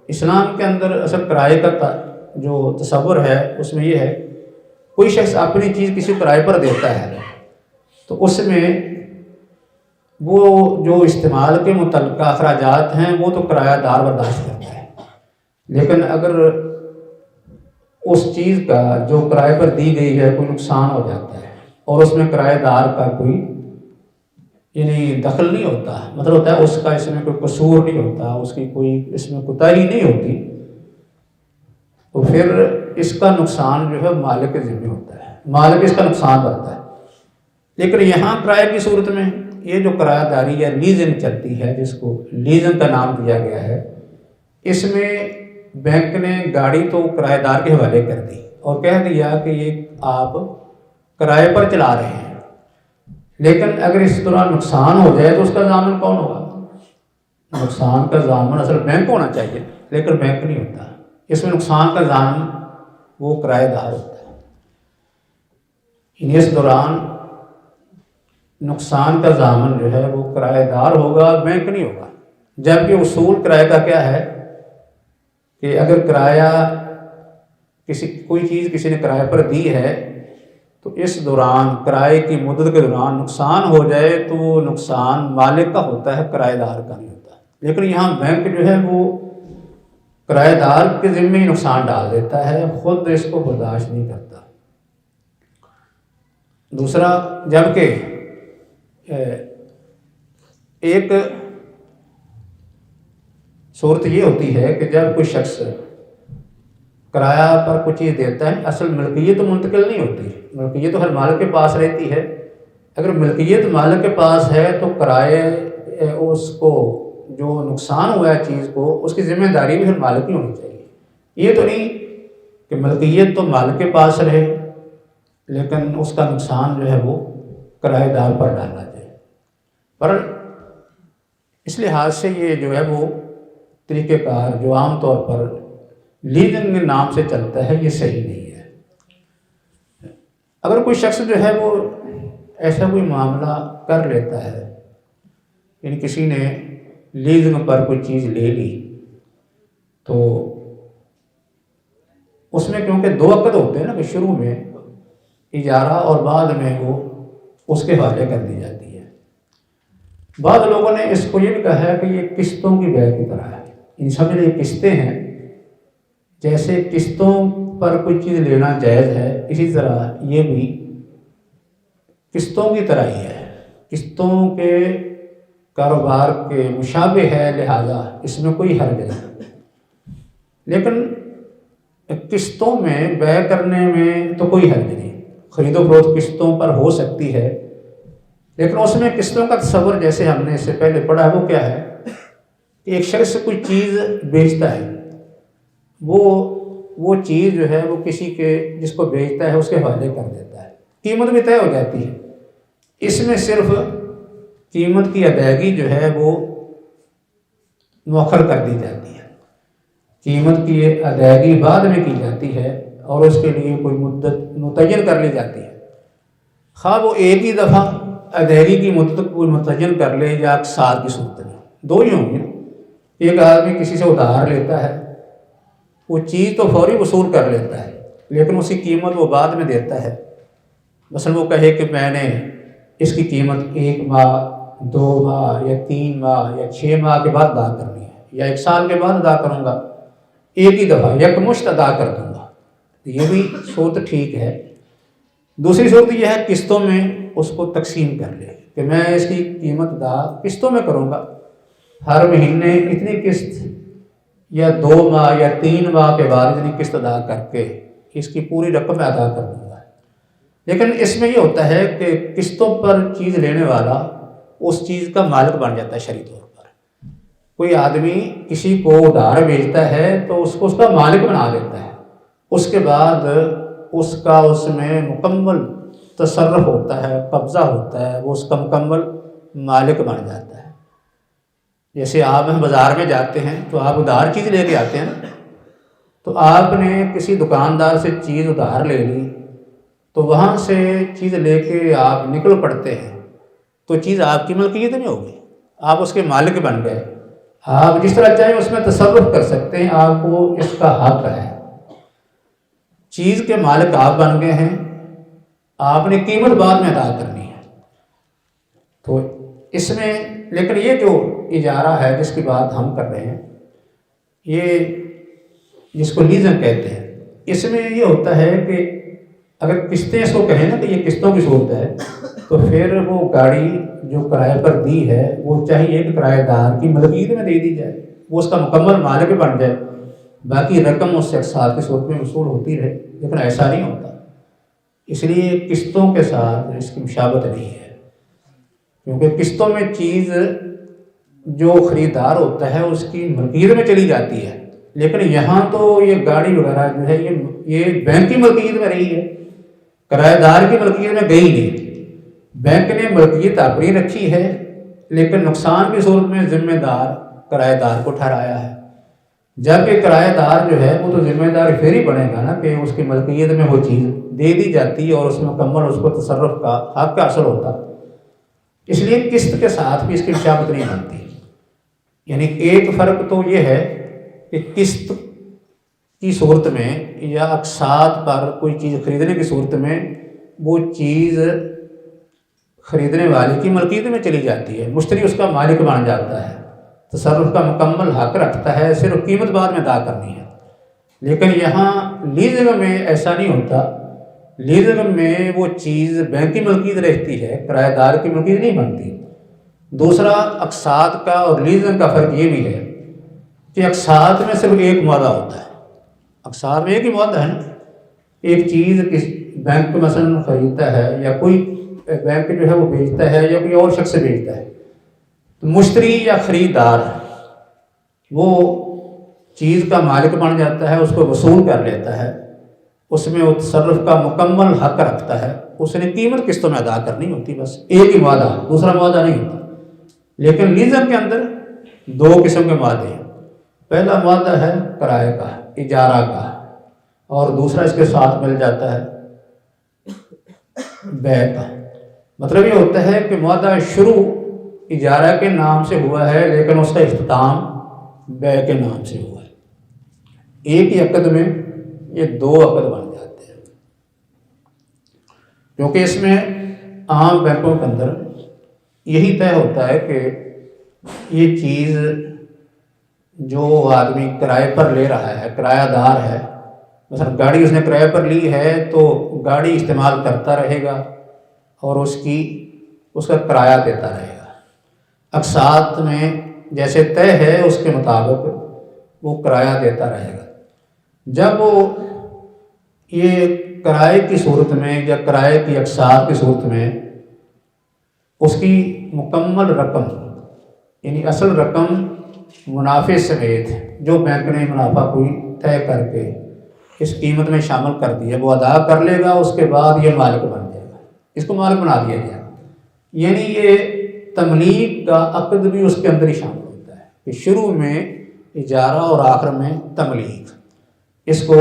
اسلام کے اندر اصل کرائے کا جو تصور ہے اس میں یہ ہے، کوئی شخص اپنی چیز کسی کرائے پر دیتا ہے تو اس میں وہ جو استعمال کے متعلقہ اخراجات ہیں وہ تو کرایہ دار برداشت کرتا ہے، لیکن اگر اس چیز کا جو کرائے پر دی گئی ہے کوئی نقصان ہو جاتا ہے اور اس میں کرایہ دار کا کوئی یعنی دخل نہیں ہوتا، مطلب ہوتا ہے اس کا اس میں کوئی قصور نہیں ہوتا، اس کی کوئی اس میں کوتاہی نہیں ہوتی، تو پھر اس کا نقصان جو ہے مالک کے ذمہ ہوتا ہے، مالک اس کا نقصان بھرتا ہے۔ لیکن یہاں کرائے کی صورت میں یہ جو کرایہ داری یا لیزنگ چلتی ہے، جس کو لیزنگ کا نام دیا گیا ہے، اس میں بینک نے گاڑی تو کرایہ دار کے حوالے کر دی اور کہہ دیا کہ یہ آپ کرائے پر چلا رہے ہیں، لیکن اگر اس طرح نقصان ہو جائے تو اس کا ضامن کون ہوگا؟ نقصان کا ضامن اصل بینک ہونا چاہیے، لیکن بینک نہیں ہوتا، اس میں نقصان کا ضامن وہ کرایہ دار ہوتا ہے۔ اس دوران نقصان کا ضامن جو ہے وہ کرایہ دار ہوگا، بینک نہیں ہوگا۔ جبکہ اصول کرائے کا کیا ہے کہ اگر کرایہ کوئی چیز کسی نے کرائے پر دی ہے تو اس دوران کرائے کی مدت کے دوران نقصان ہو جائے تو وہ نقصان مالک کا ہوتا ہے، کرایہ دار کا نہیں ہوتا۔ لیکن یہاں بینک جو ہے وہ کرایہ دار کے ذمہ ہی نقصان ڈال دیتا ہے، خود اس کو برداشت نہیں کرتا۔ دوسرا، جبکہ ایک صورت یہ ہوتی ہے کہ جب کوئی شخص کرایہ پر کوئی چیز دیتا ہے، اصل ملکیت تو منتقل نہیں ہوتی، ملکیت تو ہر مالک کے پاس رہتی ہے۔ اگر ملکیت مالک کے پاس ہے تو کرائے اس کو جو نقصان ہوا ہے چیز کو، اس کی ذمہ داری بھی ہر مالک کی ہونی چاہیے۔ یہ تو نہیں کہ ملکیت تو مالک کے پاس رہے، لیکن اس کا نقصان جو ہے وہ کرایہ دار پر ڈالنا چاہیے۔ پر اس لحاظ سے یہ جو ہے وہ طریقہ کار جو عام طور پر لیزنگ کے نام سے چلتا ہے، یہ صحیح نہیں ہے۔ اگر کوئی شخص جو ہے وہ ایسا کوئی معاملہ کر لیتا ہے، یعنی کسی نے لیزنگ پر کوئی چیز لے لی، تو اس میں کیونکہ دو عقد ہوتے ہیں نا، کہ شروع میں اجارہ اور بعد میں وہ اس کے حوالے کر دی جاتی ہے۔ بعض لوگوں نے اس کو یہ بھی کہا ہے کہ یہ قسطوں کی بیع کی طرح ہے، ان سب میں یہ قسطیں ہیں، جیسے قسطوں پر کوئی چیز لینا جائز ہے، اسی طرح یہ بھی قسطوں کی طرح ہی ہے، قسطوں کے کاروبار کے مشابہ ہے، لہذا اس میں کوئی حرج نہیں۔ لیکن قسطوں میں بیع کرنے میں تو کوئی حرج نہیں، خرید و فروخت قسطوں پر ہو سکتی ہے، لیکن اس میں قسطوں کا تصور جیسے ہم نے اس سے پہلے پڑھا ہے وہ کیا ہے کہ ایک شخص کوئی چیز بیچتا ہے، وہ چیز جو ہے وہ کسی کے جس کو بیچتا ہے اس کے حوالے کر دیتا ہے، قیمت بھی طے ہو جاتی ہے، اس میں صرف قیمت کی ادائیگی جو ہے وہ مؤخر کر دی جاتی ہے، قیمت کی ادائیگی بعد میں کی جاتی ہے اور اس کے لیے کوئی مدت متعین کر لی جاتی ہے، خواہ وہ ایک ہی دفعہ ادائیگی کی مدت کوئی متعین کر لے یا سال کی صورت میں، دو ہی ہوں گے۔ ایک آدمی کسی سے ادھار لیتا ہے، وہ چیز تو فوری وصول کر لیتا ہے، لیکن اس کی قیمت وہ بعد میں دیتا ہے، مثلا وہ کہے کہ میں نے اس کی قیمت 1 ماہ 2 ماہ یا 3 ماہ یا 6 ماہ کے بعد ادا کرنی ہے، یا 1 سال کے بعد ادا کروں گا، ایک ہی دفعہ یکمشت ادا کر دوں گا، یہ بھی صورت ٹھیک ہے۔ دوسری صورت یہ ہے قسطوں میں اس کو تقسیم کر لے کہ میں اس کی قیمت ادا قسطوں میں کروں گا، ہر مہینے اتنی قسط یا 2 ماہ یا 3 ماہ کے بعد اتنی قسط ادا کر کے اس کی پوری رقم میں ادا کر دوں گا۔ لیکن اس میں یہ ہوتا ہے کہ قسطوں پر چیز لینے والا اس چیز کا مالک بن جاتا ہے شرعی طور پر۔ کوئی آدمی کسی کو ادھار بیچتا ہے تو اس کو اس کا مالک بنا دیتا ہے، اس کے بعد اس کا اس میں مکمل تصرف ہوتا ہے، قبضہ ہوتا ہے، وہ اس کا مکمل مالک بن جاتا ہے۔ جیسے آپ بازار میں جاتے ہیں تو آپ ادھار چیز لے کے آتے ہیں نا، تو آپ نے کسی دکاندار سے چیز ادھار لے لی، تو وہاں سے چیز لے کے آپ نکل پڑتے ہیں تو چیز آپ کی ملکیت میں ہوگی، آپ اس کے مالک بن گئے، آپ جس طرح چاہیں اس میں تصرف کر سکتے ہیں، آپ کو اس کا حق ہے، چیز کے مالک آپ بن گئے ہیں، آپ نے قیمت بعد میں ادا کرنی ہے۔ تو اس میں لیکن یہ جو اجارہ ہے جس کی بات ہم کر رہے ہیں، یہ جس کو لیزنگ کہتے ہیں، اس میں یہ ہوتا ہے کہ اگر قسطیں اس کو کہیں نا کہ یہ قسطوں کی صورت ہے، تو پھر وہ گاڑی جو کرائے پر دی ہے وہ چاہیے کہ کرایہ دار کی ملکیت میں دے دی جائے، وہ اس کا مکمل مالک بن جائے، باقی رقم اس سے اقساط کی صورت میں وصول ہوتی رہے، لیکن ایسا نہیں ہوتا۔ اس لیے قسطوں کے ساتھ اس کی مشابہت نہیں ہے، کیونکہ قسطوں میں چیز جو خریدار ہوتا ہے اس کی ملکیت میں چلی جاتی ہے، لیکن یہاں تو یہ گاڑی وغیرہ جو ہے یہ بینک کی ملکیت میں رہی ہے، کرایہ دار کی ملکیت میں گئی نہیں، بینک نے ملکیت اپنی رکھی ہے، لیکن نقصان کی صورت میں ذمہ دار کرایہ دار کو ٹھہرایا ہے، جبکہ کرایہ دار جو ہے وہ تو ذمہ دار پھر ہی بنے گا نا کہ اس کی ملکیت میں وہ چیز دے دی جاتی اور اس میں مکمل اس کو تصرف کا حق کا حاصل ہوتا، اس لیے قسط کے ساتھ بھی اس کی مشابہت نہیں بنتی۔ یعنی ایک فرق تو یہ ہے کہ قسط کی صورت میں یا اقساط پر کوئی چیز خریدنے کی صورت میں وہ چیز خریدنے والے کی ملکیت میں چلی جاتی ہے، مشتری اس کا مالک بن جاتا ہے، تصرف کا مکمل حق رکھتا ہے، صرف قیمت بعد میں ادا کرنی ہے۔ لیکن یہاں لیزنگ میں ایسا نہیں ہوتا، لیزنگ میں وہ چیز بینک کی ملکیت رہتی ہے، کرایہ دار کی ملکیت نہیں بنتی۔ دوسرا اقساط کا اور لیزنگ کا فرق یہ بھی ہے کہ اقساط میں صرف ایک معاہدہ ہوتا ہے، اقساط میں ایک ہی معاہدہ ہے نا، ایک چیز کس بینک مثلا خریدتا ہے یا کوئی بینک جو ہے وہ بیچتا ہے یا کوئی اور شخص سے بیچتا ہے، تو مشتری یا خریدار وہ چیز کا مالک بن جاتا ہے، اس کو وصول کر لیتا ہے، اس میں وہ تصرف کا مکمل حق رکھتا ہے، اس نے قیمت قسطوں میں ادا کرنی ہوتی، بس ایک ہی معاہدہ، دوسرا معاہدہ نہیں ہوتا۔ لیکن لیزم کے اندر دو قسم کے معاہدے ہیں، پہلا معاہدہ ہے کرائے کا، اجارہ کا، اور دوسرا اس کے ساتھ مل جاتا ہے بیع کا۔ مطلب یہ ہوتا ہے کہ معاہدہ شروع اجارہ کے نام سے ہوا ہے لیکن اس کا اختتام بیع کے نام سے ہوا ہے۔ ایک ہی عقد میں یہ دو عقد بن جاتے ہیں، کیونکہ اس میں عام بینکوں کے اندر یہی طے ہوتا ہے کہ یہ چیز جو آدمی کرائے پر لے رہا ہے، کرایہ دار ہے، مثلا گاڑی اس نے کرائے پر لی ہے تو گاڑی استعمال کرتا رہے گا اور اس کا کرایہ دیتا رہے گا، اقساط میں جیسے طے ہے اس کے مطابق وہ کرایہ دیتا رہے گا۔ جب وہ یہ کرائے کی صورت میں یا کرائے کی اقساط کی صورت میں اس کی مکمل رقم یعنی اصل رقم منافع سمیت جو بینک نے منافع کوئی طے کر کے اس قیمت میں شامل کر دیا وہ ادا کر لے گا، اس کے بعد یہ مالک بن جائے گا، اس کو مالک بنا دیا جائے گا۔ یعنی یہ تملیک کا عقد بھی اس کے اندر ہی شامل ہوتا ہے کہ شروع میں اجارہ اور آخر میں تملیک، اس کو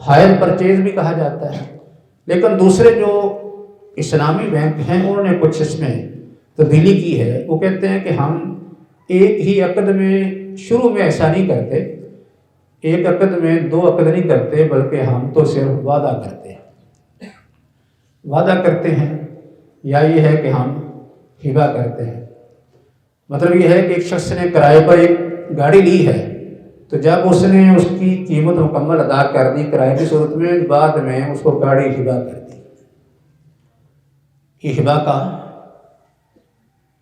ہائر پرچیز بھی کہا جاتا ہے۔ لیکن دوسرے جو اسلامی بینک ہیں انہوں نے کچھ اس میں تبدیلی کی ہے، وہ کہتے ہیں کہ ہم ایک ہی عقد میں شروع میں ایسا نہیں کرتے، ایک عقد میں دو عقد نہیں کرتے، بلکہ ہم تو صرف وعدہ کرتے ہیں یا یہ ہے کہ ہم ہبہ کرتے ہیں۔ مطلب یہ ہے کہ ایک شخص نے کرائے پر ایک گاڑی لی ہے تو جب اس نے اس کی قیمت مکمل ادا کر دی کرائے کی صورت میں، بعد میں اس کو گاڑی ہبہ کر دی، یہ ہبہ کا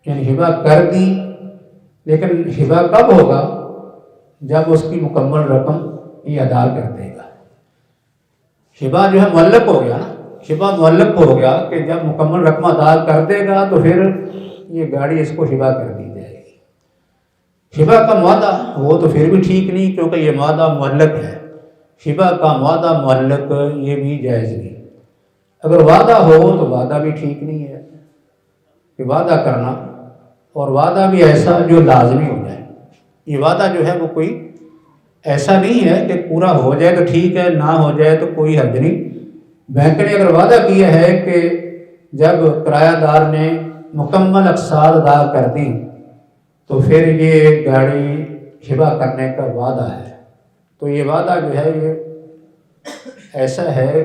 یعنی ہبہ کر دی۔ لیکن ہبہ کب ہوگا؟ جب اس کی مکمل رقم یہ ادا کر دے گا۔ ہبہ جو ہے معلق ہو گیا نا، ہبہ معلق ہو گیا کہ جب مکمل رقم ادا کر دے گا تو پھر یہ گاڑی اس کو ہبہ کر دی جائے گی۔ ہبہ کا معاہدہ وہ تو پھر بھی ٹھیک نہیں، کیونکہ یہ معاہدہ معلق ہے۔ ہبہ کا معاہدہ معلق یہ بھی جائز نہیں۔ اگر وعدہ ہو تو وعدہ بھی ٹھیک نہیں ہے کہ وعدہ کرنا، اور وعدہ بھی ایسا جو لازمی ہو جائے۔ یہ وعدہ جو ہے وہ کوئی ایسا نہیں ہے کہ پورا ہو جائے تو ٹھیک ہے، نہ ہو جائے تو کوئی حرج نہیں۔ بینک نے اگر وعدہ کیا ہے کہ جب کرایہ دار نے مکمل اقساط ادا کر دی تو پھر یہ گاڑی ہبہ کرنے کا وعدہ ہے، تو یہ وعدہ جو ہے یہ ایسا ہے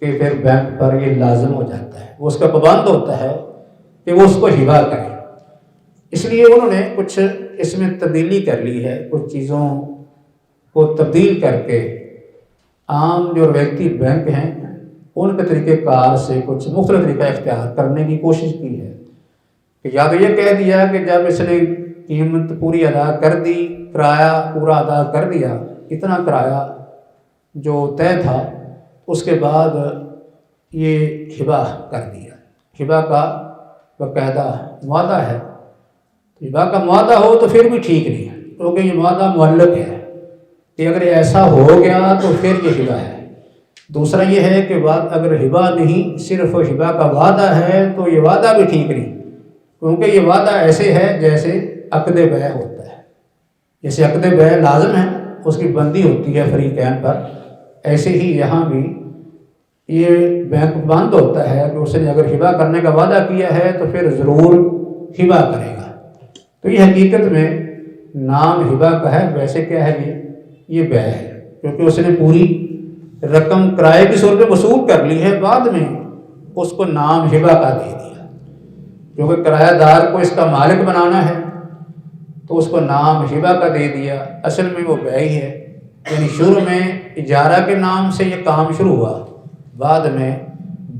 کہ پھر بینک پر یہ لازم ہو جاتا ہے، وہ اس کا پابند ہوتا ہے کہ وہ اس کو ہبہ کرے۔ اس لیے انہوں نے کچھ اس میں تبدیلی کر لی ہے، کچھ چیزوں کو تبدیل کر کے عام جو روایتی بینک ہیں ان کے طریقہ کار سے کچھ مختلف طریقہ اختیار کرنے کی کوشش کی ہے کہ یا تو یہ کہہ دیا کہ جب اس نے قیمت پوری ادا کر دی، کرایہ پورا ادا کر دیا، اتنا کرایہ جو طے تھا، اس کے بعد یہ ہبہ کر دیا۔ ہبہ کا باقاعدہ معاہدہ ہے، ہبہ کا معاہدہ ہو تو پھر بھی ٹھیک نہیں ہے، کیونکہ یہ معاہدہ معلق ہے کہ اگر ایسا ہو گیا تو پھر یہ ہبہ ہے۔ دوسرا یہ ہے کہ بات اگر ہبہ نہیں صرف ہبہ کا وعدہ ہے تو یہ وعدہ بھی ٹھیک نہیں، کیونکہ یہ وعدہ ایسے ہے جیسے عقد بیع ہوتا ہے۔ جیسے عقد بیع لازم ہے، اس کی بندی ہوتی ہے فریقین پر، ایسے ہی یہاں بھی یہ بینک بند ہوتا ہے کہ اس نے اگر ہبہ کرنے کا وعدہ کیا ہے تو پھر ضرور ہبہ کرے گا۔ تو یہ حقیقت میں نام ہبہ کا ہے، ویسے کیا ہے یہ بیع ہے، کیونکہ اس نے پوری رقم کرائے کی صورت میں وصول کر لی ہے، بعد میں اس کو نام ہبہ کا دے دیا، کیونکہ کرایہ دار کو اس کا مالک بنانا ہے تو اس کو نام ہبہ کا دے دیا۔ اصل میں وہ بیع ہی ہے، یعنی شروع میں اجارہ کے نام سے یہ کام شروع ہوا، بعد میں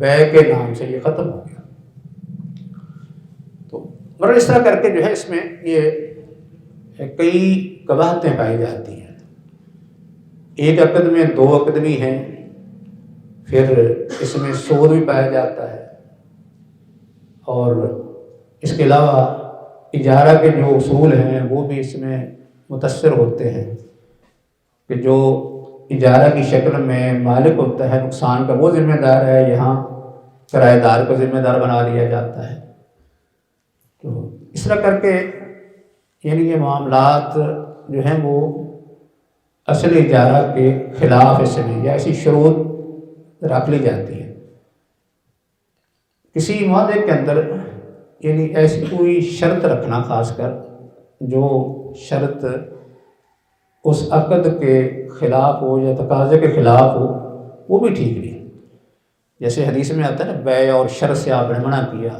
بیع کے نام سے یہ ختم ہو گیا۔ تو مگر اس طرح کر کے جو ہے اس میں یہ کئی قباحتیں پائی جاتی ہیں۔ ایک عقد میں دو عقد بھی ہیں، پھر اس میں سود بھی پایا جاتا ہے، اور اس کے علاوہ اجارہ کے جو اصول ہیں وہ بھی اس میں متاثر ہوتے ہیں کہ جو اجارہ کی شکل میں مالک ہوتا ہے، نقصان کا وہ ذمہ دار ہے، یہاں کرایہ دار کو ذمہ دار بنا دیا جاتا ہے۔ تو اس طرح کر کے یعنی یہ معاملات جو ہیں وہ اصل اجارہ کے خلاف اس میں یا ایسی شروط رکھ لی جاتی ہیں۔ کسی معاہدے کے اندر یعنی ایسی کوئی شرط رکھنا، خاص کر جو شرط اس عقد کے خلاف ہو یا تقاضے کے خلاف ہو، وہ بھی ٹھیک نہیں۔ جیسے حدیث میں آتا ہے نا، بیع اور شرط سے آپ نے منع کیا،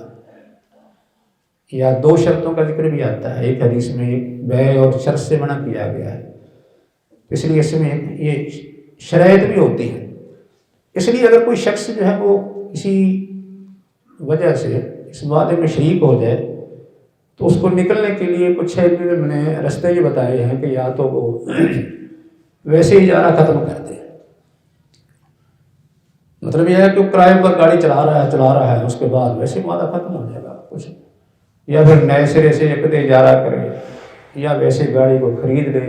یا دو شرطوں کا ذکر بھی آتا ہے ایک حدیث میں، ایک بیع اور شرط سے منع کیا گیا ہے، اس لیے اس میں یہ شرائط بھی ہوتی ہے۔ اس لیے اگر کوئی شخص جو ہے وہ کسی وجہ سے اس معاہدے میں شریک ہو جائے تو اس کو نکلنے کے لیے کچھ میں نے رستے یہ بتائے ہیں کہ یا تو وہ ویسے ہی اجارہ ختم کر دے، مطلب یہ ہے کہ وہ کرائے پر گاڑی چلا رہا ہے اس کے بعد ویسے معاہدہ ختم ہو جائے گا کچھ، یا پھر نئے سرے سے عقد اجارہ کرے، یا ویسے گاڑی کو خرید لے،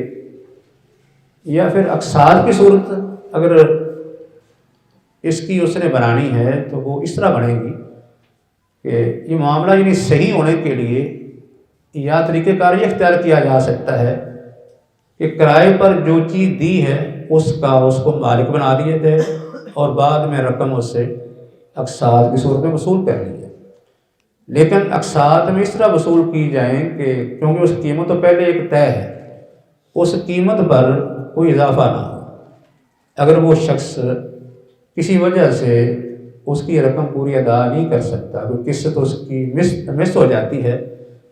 یا پھر اقساط کی صورت اگر اس کی اس نے بنانی ہے تو وہ اس طرح بنے گی کہ یہ معاملہ یعنی صحیح ہونے کے لیے یا طریقہ کار یہ اختیار کیا جا سکتا ہے کہ کرائے پر جو چیز دی ہے اس کو مالک بنا دیا جائے اور بعد میں رقم اس سے اقساط کی صورت میں وصول کر لی جائے۔ لیکن اقساط میں اس طرح وصول کی جائیں کہ کیونکہ اس قیمت تو پہلے ایک طے ہے، اس قیمت پر کوئی اضافہ نہ ہو۔ اگر وہ شخص کسی وجہ سے اس کی رقم پوری ادا نہیں کر سکتا، کوئی قسط اس کی مس ہو جاتی ہے،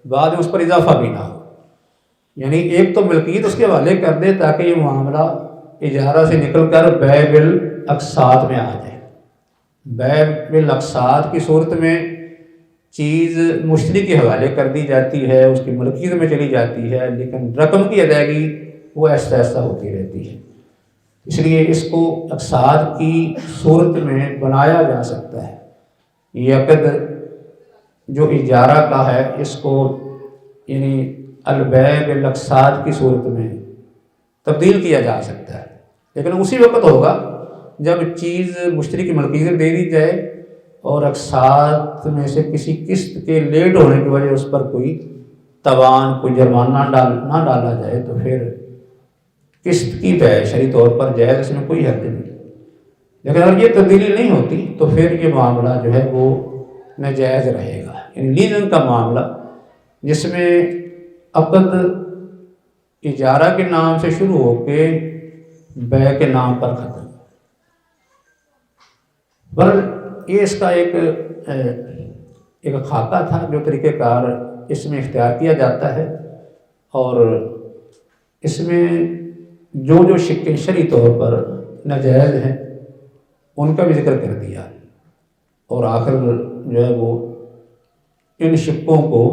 بعد میں اس پر اضافہ بھی نہ ہو، یعنی ایک تو ملکیت اس کے حوالے کر دے تاکہ یہ معاملہ اجارہ سے نکل کر بیع بالاقساط میں آ جائے۔ بیع بالاقساط کی صورت میں چیز مشتری کے حوالے کر دی جاتی ہے، اس کی ملکیت میں چلی جاتی ہے، لیکن رقم کی ادائیگی وہ ایسا ایسا ہوتی رہتی ہے۔ اس لیے اس کو اقساط کی صورت میں بنایا جا سکتا ہے۔ یہ عقد جو اجارہ کا ہے اس کو یعنی البیع بالاقساط کی صورت میں تبدیل کیا جا سکتا ہے، لیکن اسی وقت ہوگا جب چیز مشتری کی ملکیت دے دی جائے اور اقساط میں سے کسی قسط کے لیٹ ہونے کی وجہ اس پر کوئی تاوان، کوئی جرمانہ نہ ڈالا جائے تو پھر قسط کی بیع شرعی طور پر جائز، اس میں کوئی حرج نہیں۔ لیکن اگر یہ تبدیلی نہیں ہوتی تو پھر یہ معاملہ جو ہے وہ ناجائز رہے گا۔ یعنی لیزنگ کا معاملہ جس میں عقد اجارہ کے نام سے شروع ہو کے بیع کے نام پر ختم، پر یہ اس کا ایک خاکہ تھا جو طریقہ کار اس میں اختیار کیا جاتا ہے، اور اس میں جو شکیں شرعی طور پر ناجائز ہیں ان کا بھی ذکر کر دیا، اور آخر جو ہے وہ ان شکوں کو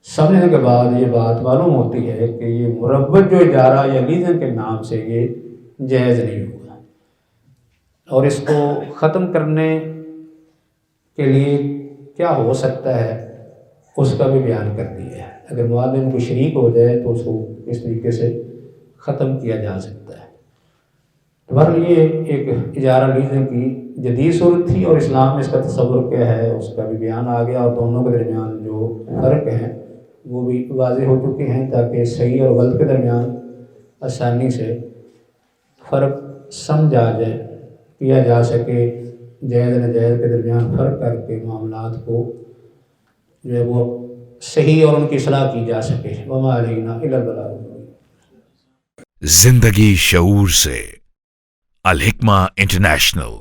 سمجھنے کے بعد یہ بات معلوم ہوتی ہے کہ یہ مربت جو اجارہ یا لیزنگ کے نام سے یہ جائز نہیں ہوگا، اور اس کو ختم کرنے کے لیے کیا ہو سکتا ہے اس کا بھی بیان کر دیا ہے۔ اگر معاہدے میں کوئی شریک ہو جائے تو اس کو اس طریقے سے ختم کیا جا سکتا ہے۔ بہرحال یہ ایک اجارہ لیزنگ کی جدید صورت تھی، اور اسلام میں اس کا تصور کیا ہے اس کا بھی بیان آ گیا، اور دونوں کے درمیان جو فرق ہیں وہ بھی واضح ہو چکے ہیں تاکہ صحیح اور غلط کے درمیان آسانی سے فرق سمجھا جائے، کیا جا سکے، جائز ناجائز کے درمیان فرق کر کے معاملات کو جو ہے وہ صحیح اور ان کی اصلاح کی جا سکے۔ وما علینا الا البلاغ۔ زندگی شعور سے، الحکمہ انٹرنیشنل۔